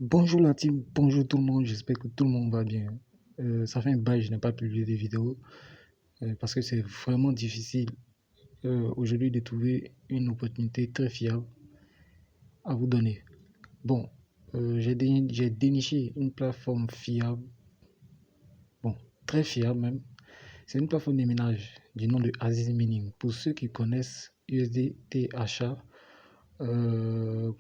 Bonjour la team, bonjour tout le monde, j'espère que tout le monde va bien. Ça fait un bail, je n'ai pas publié des vidéos parce que c'est vraiment difficile aujourd'hui de trouver une opportunité très fiable à vous donner. Bon, j'ai déniché une plateforme fiable, bon, très fiable même. C'est une plateforme de minage du nom de Aziz Mining. Pour ceux qui connaissent USDT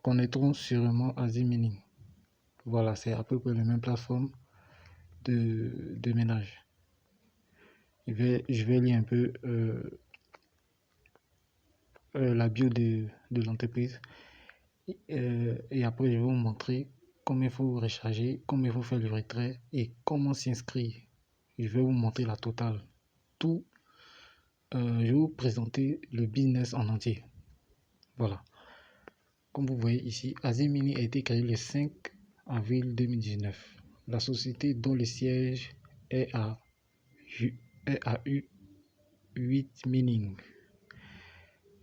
connaîtront sûrement Aziz Mining. Voilà, c'est à peu près la même plateforme de ménage. Je vais lire un peu la bio de l'entreprise et après je vais vous montrer comment il faut recharger, comment il faut faire le retrait et comment s'inscrire. Je vais vous montrer la totale. Tout, je vais vous présenter le business en entier. Voilà. Comme vous voyez ici, Azimini a été créé le 5 avril 2019. La société dont le siège est à U8 Mining.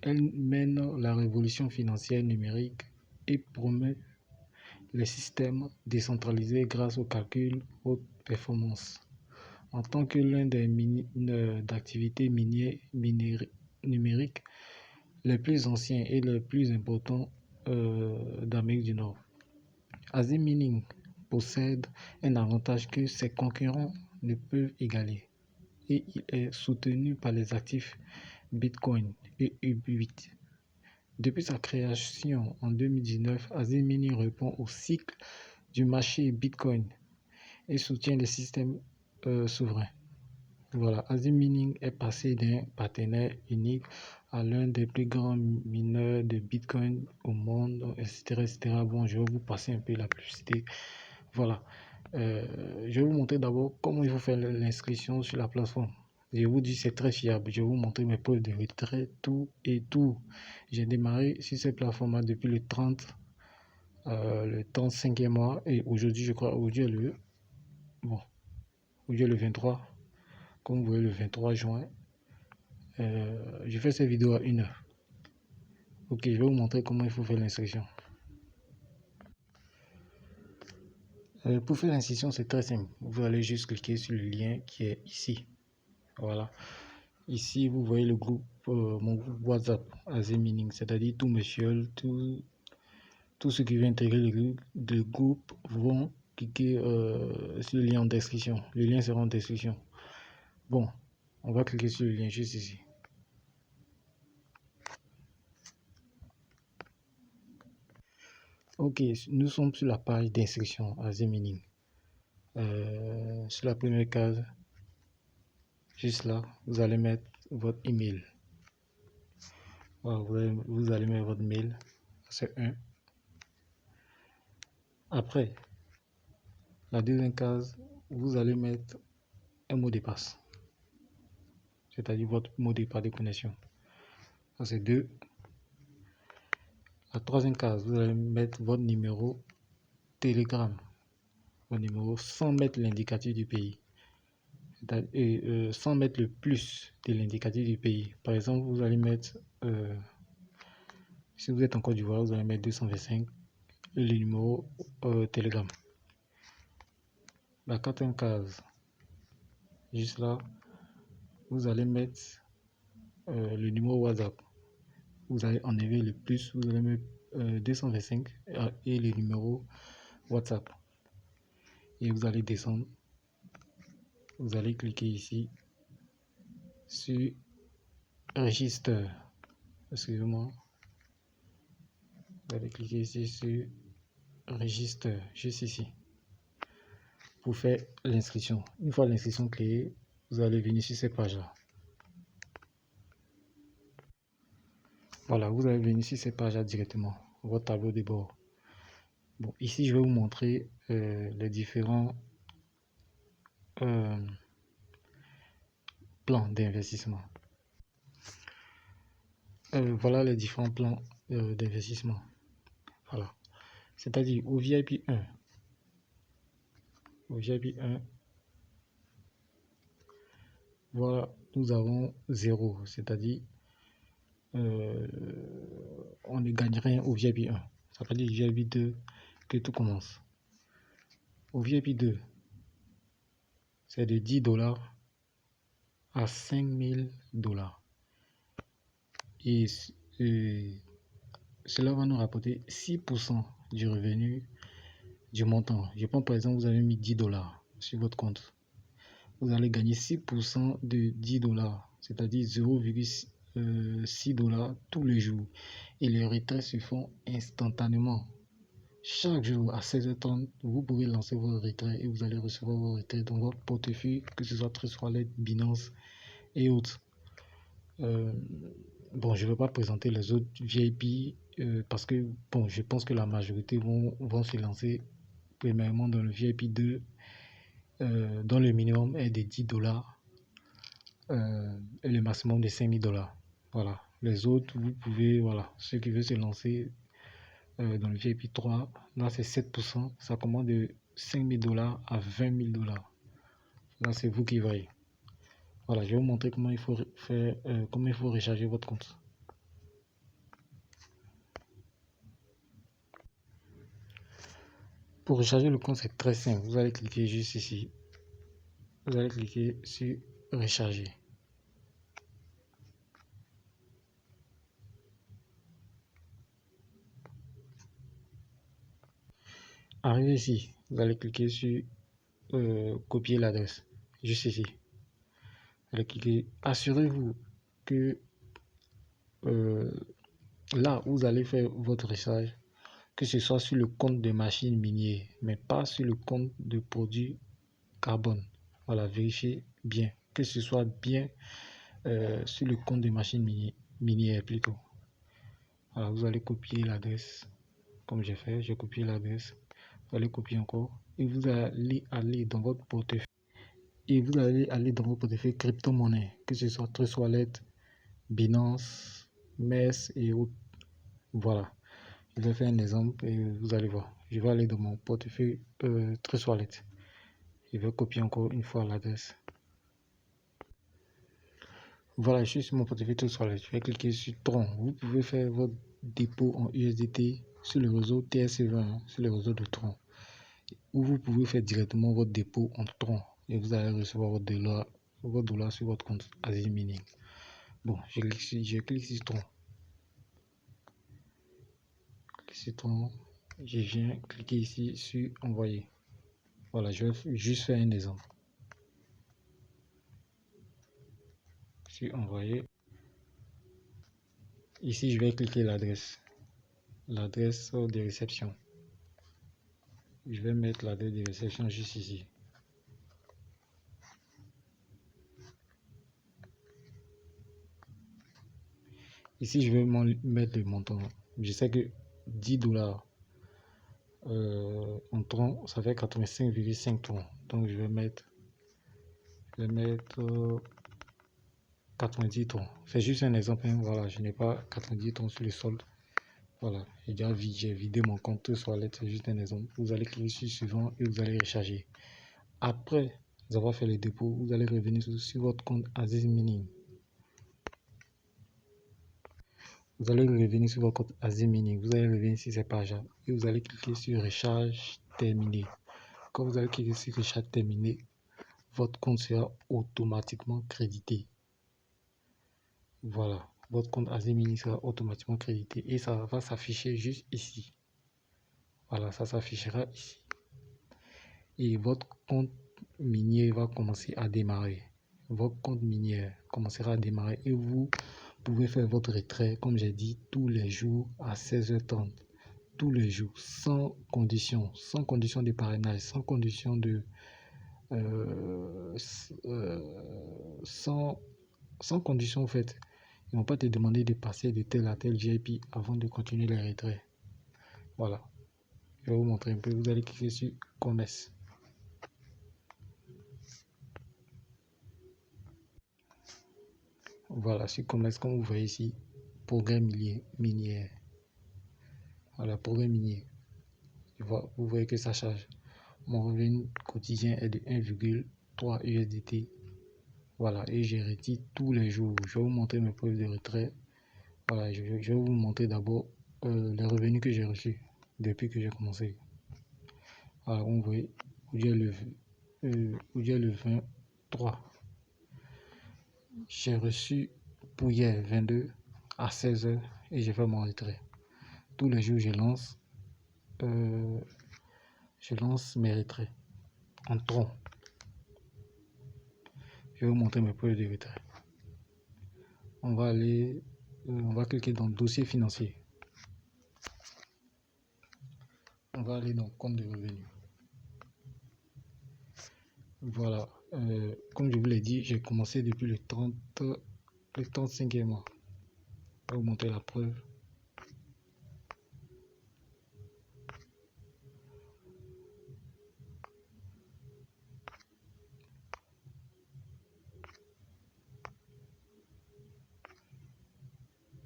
Elle mène la révolution financière numérique et promeut les systèmes décentralisés grâce au calcul haute performance. En tant que l'un des d'activités numériques les plus anciens et les plus importants d'Amérique du Nord. Azim Mining possède un avantage que ses concurrents ne peuvent égaler et il est soutenu par les actifs Bitcoin et UB8. Depuis sa création en 2019, Azim Mining répond au cycle du marché Bitcoin et soutient les systèmes souverains. Voilà, Azim Mining est passé d'un partenaire unique à l'un des plus grands mineurs de Bitcoin au monde, etc., etc. Bon, je vais vous passer un peu la publicité. Voilà, je vais vous montrer d'abord comment il faut faire l'inscription sur la plateforme. Je vous dis, c'est très fiable. Je vais vous montrer mes preuves de retrait, tout et tout. J'ai démarré sur cette plateforme depuis le 35e mois. Et aujourd'hui, je crois, aujourd'hui est le 23. Comme vous voyez, le 23 juin. Je fais cette vidéo à 1h. Ok, je vais vous montrer comment il faut faire l'inscription. Pour faire l'inscription, c'est très simple. Vous allez juste cliquer sur le lien qui est ici. Voilà. Ici, vous voyez le groupe, mon groupe WhatsApp, Azim Mining, c'est-à-dire tous mes fioles, tous ceux qui veulent intégrer le groupe vont cliquer sur le lien en description. Le lien sera en description. Bon, on va cliquer sur le lien juste ici. Ok, nous sommes sur la page d'inscription Azim Mining. Sur la première case, juste là, vous allez mettre votre email. Voilà, vous allez mettre votre mail, c'est 1. Après, la deuxième case, vous allez mettre un mot de passe, c'est-à-dire votre mot de passe de connexion. Ça, c'est 2. La troisième case, vous allez mettre votre numéro Telegram, votre numéro sans mettre l'indicatif du pays. Et sans mettre le plus de l'indicatif du pays. Par exemple, vous allez mettre, si vous êtes en Côte d'Ivoire, vous allez mettre 225, le numéro Telegram. La quatrième case, juste là, vous allez mettre le numéro WhatsApp. Vous allez enlever le plus, vous allez mettre 225 et le numéro WhatsApp. Et vous allez descendre. Vous allez cliquer ici sur Register. Excusez-moi. Vous allez cliquer ici sur Register, juste ici, pour faire l'inscription. Une fois l'inscription créée, vous allez venir sur cette page-là. Voilà, vous allez venir sur cette page-là directement, votre tableau de bord. Bon, ici, je vais vous montrer les différents plans d'investissement. Voilà les différents plans d'investissement. Voilà. C'est-à-dire au VIP 1. Au VIP 1, voilà, nous avons 0. C'est-à-dire on ne gagne rien au VIP 1. Ça veut dire VIP 2 que tout commence. Au VIP 2, c'est de 10 dollars à 5000 dollars. Et cela va nous rapporter 6% du revenu du montant. Je prends par exemple, vous avez mis 10 dollars sur votre compte. Vous allez gagner 6% de 10 dollars, c'est-à-dire 0,6 dollars tous les jours. Et les retraits se font instantanément. Chaque jour à 16h30, vous pouvez lancer vos retraits et vous allez recevoir vos retraits dans votre portefeuille, que ce soit Trust Wallet, Binance et autres. Bon, je ne vais pas présenter les autres VIP parce que bon, je pense que la majorité vont se lancer premièrement dans le VIP 2 dont le minimum est de 10 dollars et le maximum de 5000 dollars. Voilà. Les autres, vous pouvez, voilà, ceux qui veulent se lancer dans le VIP 3, là c'est 7%, ça commence de 5000 dollars à 20 000 dollars. Là c'est vous qui voyez. Voilà, je vais vous montrer comment il faut faire, comment il faut recharger votre compte. Pour recharger le compte, c'est très simple. Vous allez cliquer juste ici. Vous allez cliquer sur recharger. Arrivé ici, vous allez cliquer sur copier l'adresse. Juste ici. Vous allez cliquer. Assurez-vous que là où vous allez faire votre recharge, que ce soit sur le compte de machine minière, mais pas sur le compte de produit carbone. Voilà, vérifiez bien que ce soit bien sur le compte de machine minière plutôt. Voilà, vous allez copier l'adresse comme j'ai fait, j'ai copié l'adresse. Vous allez copier encore et vous allez aller dans votre portefeuille crypto-monnaie, que ce soit Trust Wallet, Binance, MES et autres. Voilà, je vais faire un exemple et vous allez voir. Je vais aller dans mon portefeuille Trust Wallet. Je vais copier encore une fois l'adresse. Voilà, je suis sur mon portefeuille Trust Wallet. Je vais cliquer sur Tron. Vous pouvez faire votre dépôt en USDT sur le réseau TRC20, sur le réseau de Tron. Ou vous pouvez faire directement votre dépôt en Tron et vous allez recevoir votre dollar sur votre compte Asie Mining. Bon, je clique sur Tron. Je viens cliquer ici sur envoyer. Voilà, je vais juste faire un exemple. Sur envoyer. Ici, je vais cliquer l'adresse de réception. Je vais mettre l'adresse de réception juste ici. Ici, je vais mettre le montant. Je sais que 10 dollars en tronc, ça fait 85,5 troncs. Donc, je vais mettre 90 troncs. C'est juste un exemple. Hein. Voilà, je n'ai pas 90 troncs sur le solde. Voilà, j'ai vidé mon compte sur la lettre. C'est juste un exemple. Vous allez cliquer sur suivant et vous allez recharger. Après avoir fait le dépôt, vous allez revenir sur votre compte Aziz Mining. Vous allez revenir sur votre compte Aziz Mining. Vous allez revenir sur cette page et vous allez cliquer sur recharge terminé. Quand vous allez cliquer sur recharge terminé, votre compte sera automatiquement crédité. Voilà, votre compte Aziz Mining sera automatiquement crédité et ça va s'afficher juste ici. Voilà, ça s'affichera ici. Et votre compte minier va commencer à démarrer. Votre compte minier commencera à démarrer et vous pouvez faire votre retrait, comme j'ai dit, tous les jours à 16h30. Tous les jours, sans condition de parrainage, sans condition de... sans condition en fait. Ils ne vont pas te demander de passer de tel à tel VIP avant de continuer les retraits. Voilà. Je vais vous montrer un peu. Vous allez cliquer sur commerce. Voilà, sur commerce, comme vous voyez ici, progrès minier. Voilà, progrès minier. Vous voyez que ça charge. Mon revenu quotidien est de 1,3 USDT. Voilà, et j'ai retire tous les jours. Je vais vous montrer mes preuves de retrait. Voilà, je vais vous montrer d'abord les revenus que j'ai reçus depuis que j'ai commencé. Voilà, vous voyez, le 23. J'ai reçu pour hier 22 à 16 h et j'ai fait mon retrait. Tous les jours, je lance mes retraits en tronc. Je vais vous montrer mes preuves de retrait. On va cliquer dans dossier financier. On va aller dans compte de revenus. Voilà, comme je vous l'ai dit, j'ai commencé depuis le 35e mois. Je vais vous montrer la preuve.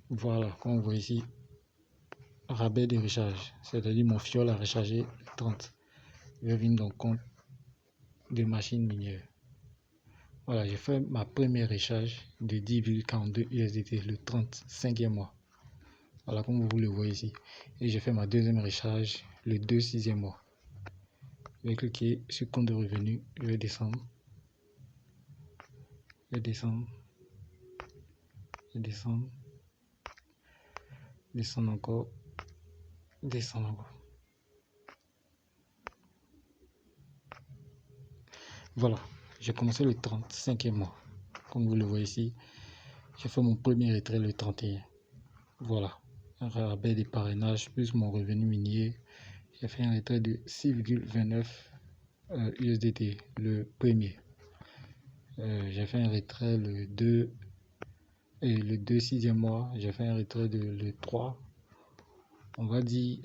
Voilà, comme vous voyez ici, rabais de recharge, c'est-à-dire mon fiole a rechargé le 30. Je vais venir dans le compte de machines minières. Voilà, j'ai fait ma première recharge de 10,42 USDT le 35e mois. Voilà, comme vous le voyez ici. Et j'ai fait ma deuxième recharge le 2/6e mois. Je vais cliquer sur compte de revenus. Je vais descendre. Descendre encore. Voilà, j'ai commencé le 35e mois. Comme vous le voyez ici, j'ai fait mon premier retrait le 31. Voilà, un rabais des parrainages plus mon revenu minier. J'ai fait un retrait de 6,29 USDT le premier. J'ai fait un retrait le 2 et le 2/6e mois. J'ai fait un retrait de le 3. On va dire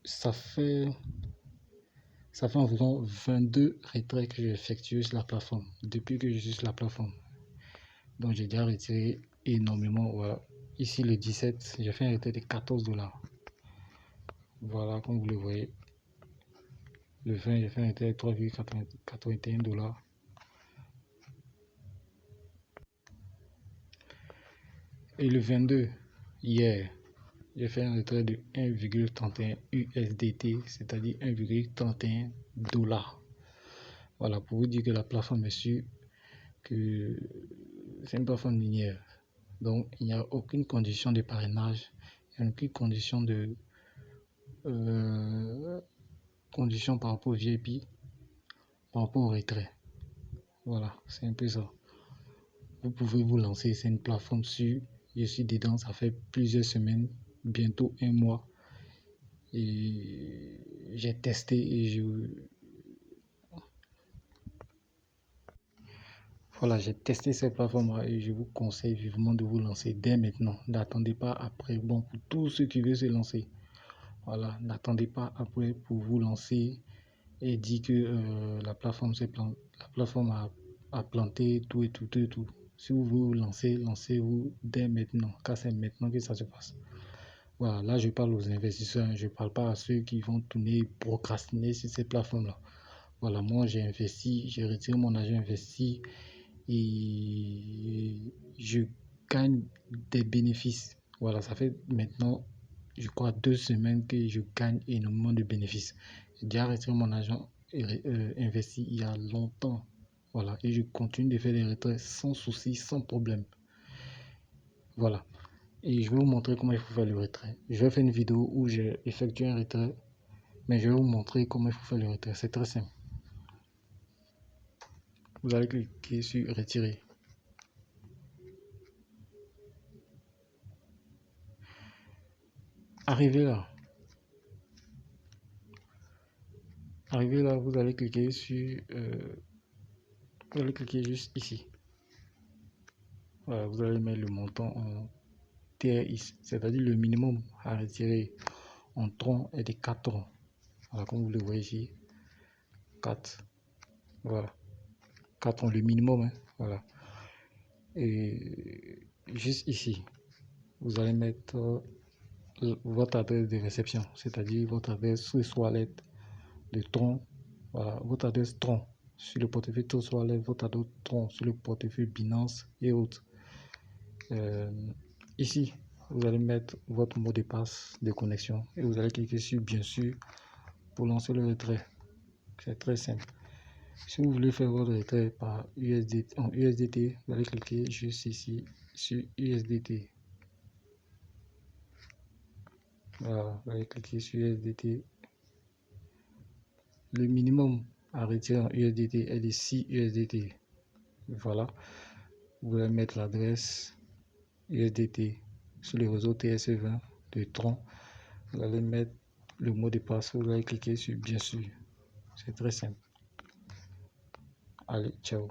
ça fait environ 22 retraits que j'ai effectués sur la plateforme depuis que je suis sur la plateforme. Donc j'ai déjà retiré énormément. Voilà. Ici le 17, j'ai fait un retrait de 14 $. Voilà, comme vous le voyez. Le 20, j'ai fait un retrait de 3,81 $. Et le 22, hier, j'ai fait un retrait de 1,31 USDT, c'est-à-dire 1,31 $. Voilà, pour vous dire que la plateforme est sûre, que c'est une plateforme minière. Donc, il n'y a aucune condition de parrainage, il n'y a aucune condition par rapport au VIP, par rapport au retrait. Voilà, c'est un peu ça. Vous pouvez vous lancer, c'est une plateforme sûre. Je suis dedans, ça fait plusieurs semaines, bientôt un mois. Et j'ai testé et voilà, j'ai testé cette plateforme et je vous conseille vivement de vous lancer dès maintenant. N'attendez pas après. Bon, pour tous ceux qui veulent se lancer, voilà, n'attendez pas après pour vous lancer et dire que la plateforme a planté tout et tout. Si vous voulez vous lancer, lancez-vous dès maintenant, car c'est maintenant que ça se passe. Voilà, là je parle aux investisseurs, je ne parle pas à ceux qui vont tourner procrastiner sur ces plateformes-là. Voilà, moi j'ai investi, j'ai retiré mon argent investi et je gagne des bénéfices. Voilà, ça fait maintenant, je crois, 2 semaines que je gagne énormément de bénéfices. J'ai déjà retiré mon argent investi il y a longtemps. Voilà, et je continue de faire des retraits sans souci, sans problème. Voilà. Et je vais vous montrer comment il faut faire le retrait. Je vais faire une vidéo où j'ai effectué un retrait, mais je vais vous montrer comment il faut faire le retrait. C'est très simple. Vous allez cliquer sur retirer. Arrivé là, vous allez cliquer sur vous allez cliquer juste ici. Voilà, vous allez mettre le montant en TRX, c'est-à-dire le minimum à retirer en tronc est de 4 troncs. Voilà, comme vous le voyez ici, 4. Voilà, 4 troncs, le minimum. Hein, voilà. Et juste ici, vous allez mettre votre adresse de réception, c'est-à-dire votre adresse Swiss Wallet de tronc. Voilà, votre adresse tronc sur le portefeuille Swiss Wallet, votre adresse tronc sur le portefeuille Binance et autres. Ici, vous allez mettre votre mot de passe de connexion et vous allez cliquer sur bien sûr pour lancer le retrait. C'est très simple. Si vous voulez faire votre retrait par USDT, en USDT, vous allez cliquer juste ici sur USDT. Voilà, vous allez cliquer sur USDT. Le minimum à retirer en USDT est de 6 USDT. Voilà, vous allez mettre l'adresse USDT sur le réseau TRC20 de Tron. Vous allez mettre le mot de passe, vous allez cliquer sur bien sûr. C'est très simple. Allez, ciao.